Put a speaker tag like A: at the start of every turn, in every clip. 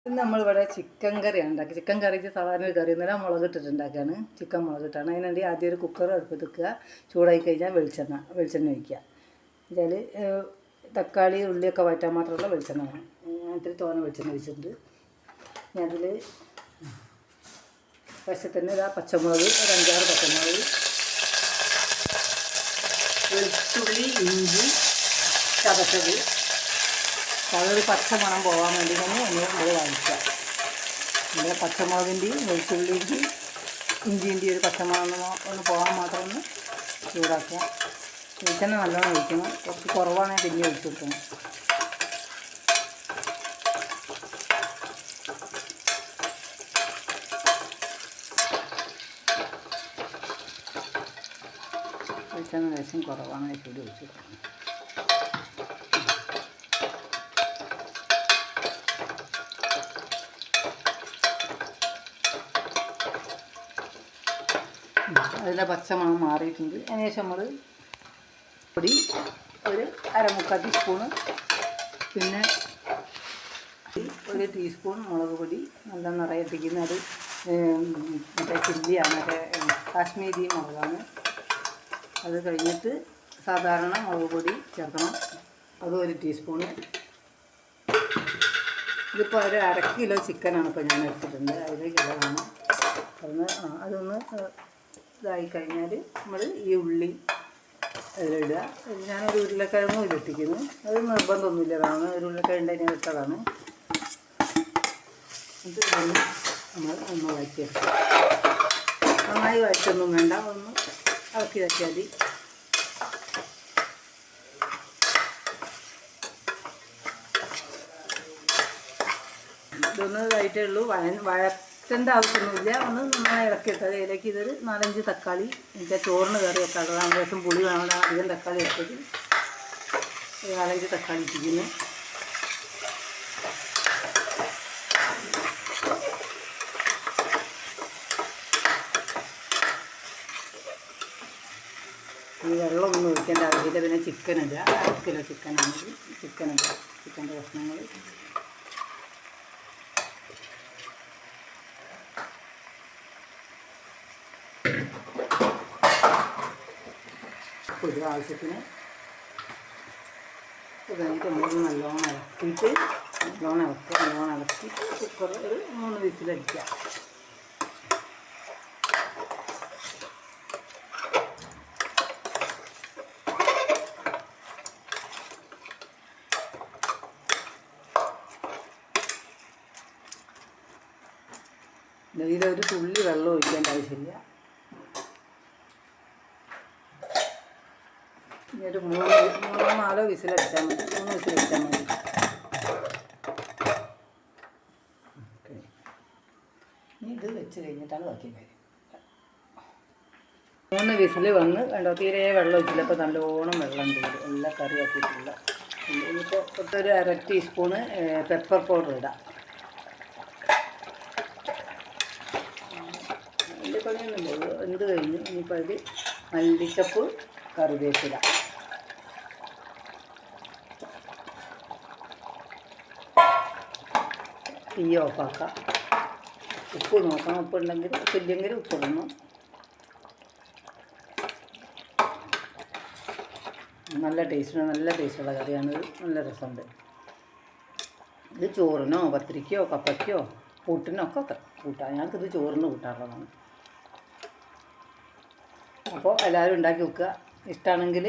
A: ഇന്ന് നമ്മളിവിടെ ചിക്കൻ കറിയാണ് ഉണ്ടാക്കി. ചിക്കൻ കറിക്ക് സാധാരണ ഒരു കറി ഇന്നലെ മുളകിട്ടിട്ടുണ്ടാക്കുകയാണ്. ചിക്കൻ മുളകിട്ടാണ്. അതിനുവേണ്ടി ആദ്യം ഒരു കുക്കർ അടുപ്പത്ത് വെക്കുക. ചൂടായി കഴിഞ്ഞാൽ വെളിച്ചെണ്ണ ഒഴിക്കുക. എന്നുവെച്ചാൽ തക്കാളി ഉള്ളിയൊക്കെ വഴറ്റാൻ മാത്രമുള്ള വെളിച്ചെണ്ണ വേണം. അതിൽ തോനെ വെളിച്ചെണ്ണ ഒഴിച്ചിട്ടുണ്ട്. ഇനി അതിൽ വശത്തിന് ഇതാ പച്ചമുളക്, ഒരു 5-6 പച്ചമുളക്, വെളുത്തുള്ളി, ഇഞ്ചി ചതച്ചത്, അതൊരു പച്ച മണം പോകാൻ വേണ്ടി തന്നെ നമ്മൾ വാങ്ങിക്കുക. നമ്മുടെ പച്ചമുളകിൻ്റെയും വെളുത്തുള്ളിൻ്റെയും ഇഞ്ചിൻ്റെയും ഒരു പച്ചമണം ഒന്ന് പോകാൻ മാത്രം ഒന്ന് ചൂടാക്കുക. വെളിച്ചെണ്ണ നല്ലോണം ഒഴിക്കണം. കുറച്ച് കുറവാണെങ്കിൽ പിന്നെ ഒഴിച്ചു കൊടുക്കണം. വെളിച്ചെണ്ണ ലേശം കുറവാണെങ്കിൽ കൂടി ഒഴിച്ചു കൊടുക്കണം. അതിൻ്റെ പച്ചമണം മാറിയിട്ടുണ്ട്. അതിനുശേഷം നമ്മൾ പൊടി ഒരു 1/4 ടീസ്പൂണ്, പിന്നെ 1 ടീസ്പൂൺ മുളക് പൊടി നല്ല നിറയെ അത് മറ്റേ ചില്ലിയാണ്, മറ്റേ കാശ്മീരി മുളകാണ്. അത് കഴിഞ്ഞിട്ട് സാധാരണ മുളക് പൊടി ചേർക്കണം. അത് 1 ടീസ്പൂണ്. ഇതിപ്പോൾ ഒരു 1/2 കിലോ ചിക്കനാണ് ഇപ്പോൾ ഞാൻ എടുത്തിട്ടുണ്ട്. 1 കിലോ ആണ്. അതൊന്ന് ഇതായി കഴിഞ്ഞാൽ നമ്മൾ ഈ ഉള്ളി അതിലിടുക. ഞാനൊരു ഉരുളക്കിഴങ്ങും ഇതിട്ടിരിക്കുന്നു. അത് നിർബന്ധമൊന്നുമില്ല, വേണം ഒരു ഉരുളക്കിഴങ്ങ് അതിനെ ഇട്ടതാണ്. ഇത് നമ്മൾ ഒന്ന് വഴറ്റിയെടുക്കുക. നന്നായി വഴറ്റൊന്നും വേണ്ട, ഒന്ന് ഇളക്കി വയ്ക്കാൽ മതി. ഇതൊന്ന് ഇതായിട്ടേ ഉള്ളൂ. വഴറ്റേണ്ട ആവശ്യമൊന്നുമില്ല. ഒന്ന് നന്നായി ഇളക്കിയിട്ട് അതിലേക്ക് ഇതൊരു 4-5 തക്കാളി, എനിക്ക് ചോറിന് കറി വെക്കാനുള്ളത് അത്യാവശ്യം പുളി വേണം. അധികം തക്കാളി എടുത്തത് 4-5 തക്കാളി ഇട്ടിരിക്കുന്നു. ഈ വെള്ളമൊന്നും ഒഴിക്കേണ്ട ആവശ്യമില്ല. പിന്നെ ചിക്കൻ ഇടുക. 1 കിലോ ചിക്കനാണെങ്കിൽ ചിക്കൻ ഇടുക. ചിക്കൻ്റെ കഷ്ണങ്ങൾ ഒരു ആവശ്യത്തിന് കഴിഞ്ഞിട്ട് നമ്മൾ നല്ലോണം ഇളക്കിയിട്ട് നല്ലോണം ഇളക്കി കുക്കർ ഒരു 3 വിസിലടിക്കുക. ഇതിലൊരു തുള്ളി വെള്ളം ഒഴിക്കേണ്ട ആവശ്യമില്ല. ഇനി ഒരു 3-4 വിസിലടിച്ചാൽ മതി. 3 വിസിലടിച്ചാൽ മതി. ഇനി ഇത് വെച്ച് കഴിഞ്ഞിട്ടാണ് ബാക്കി കാര്യം. 3 വിസിൽ വന്ന് കണ്ടോ, തീരെ വെള്ളം ഒഴിച്ചില്ല. അപ്പോൾ നല്ലോണം വെള്ളം ഉണ്ട്. എല്ലാ കറി ആക്കിയിട്ടില്ല. ഇനിയിപ്പോൾ ഒരു 1/2 ടീസ്പൂണ് പെപ്പർ പൗഡർ ഇടാം. വലിയ പണിയൊന്നുമില്ല. എന്ത് കഴിഞ്ഞു. ഇനിയിപ്പോൾ അതിൽ മല്ലിച്ചപ്പ്, കറിവേപ്പില, തീ ഓഫാക്കാം. ഉപ്പ് നോക്കണം. ഉപ്പുണ്ടെങ്കിൽ ഉപ്പില്ലെങ്കിൽ ഉപ്പിടണം. നല്ല ടേസ്റ്റുള്ള കറിയാണിത്. നല്ല രസമുണ്ട്. ഇത് ചോറിനോ പത്തിരിക്കോ കപ്പയ്ക്കോ കൂട്ടിനൊക്കെ കൂട്ടാം. ഞങ്ങൾക്കിത് ചോറിന് കൂട്ടാറുള്ളതാണ്. അപ്പോൾ എല്ലാവരും ഉണ്ടാക്കി വെക്കുക. ഇഷ്ടമാണെങ്കിൽ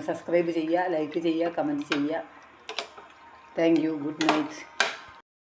A: സബ്സ്ക്രൈബ് ചെയ്യുക, ലൈക്ക് ചെയ്യുക, കമൻറ്റ് ചെയ്യുക. Thank you. Good night.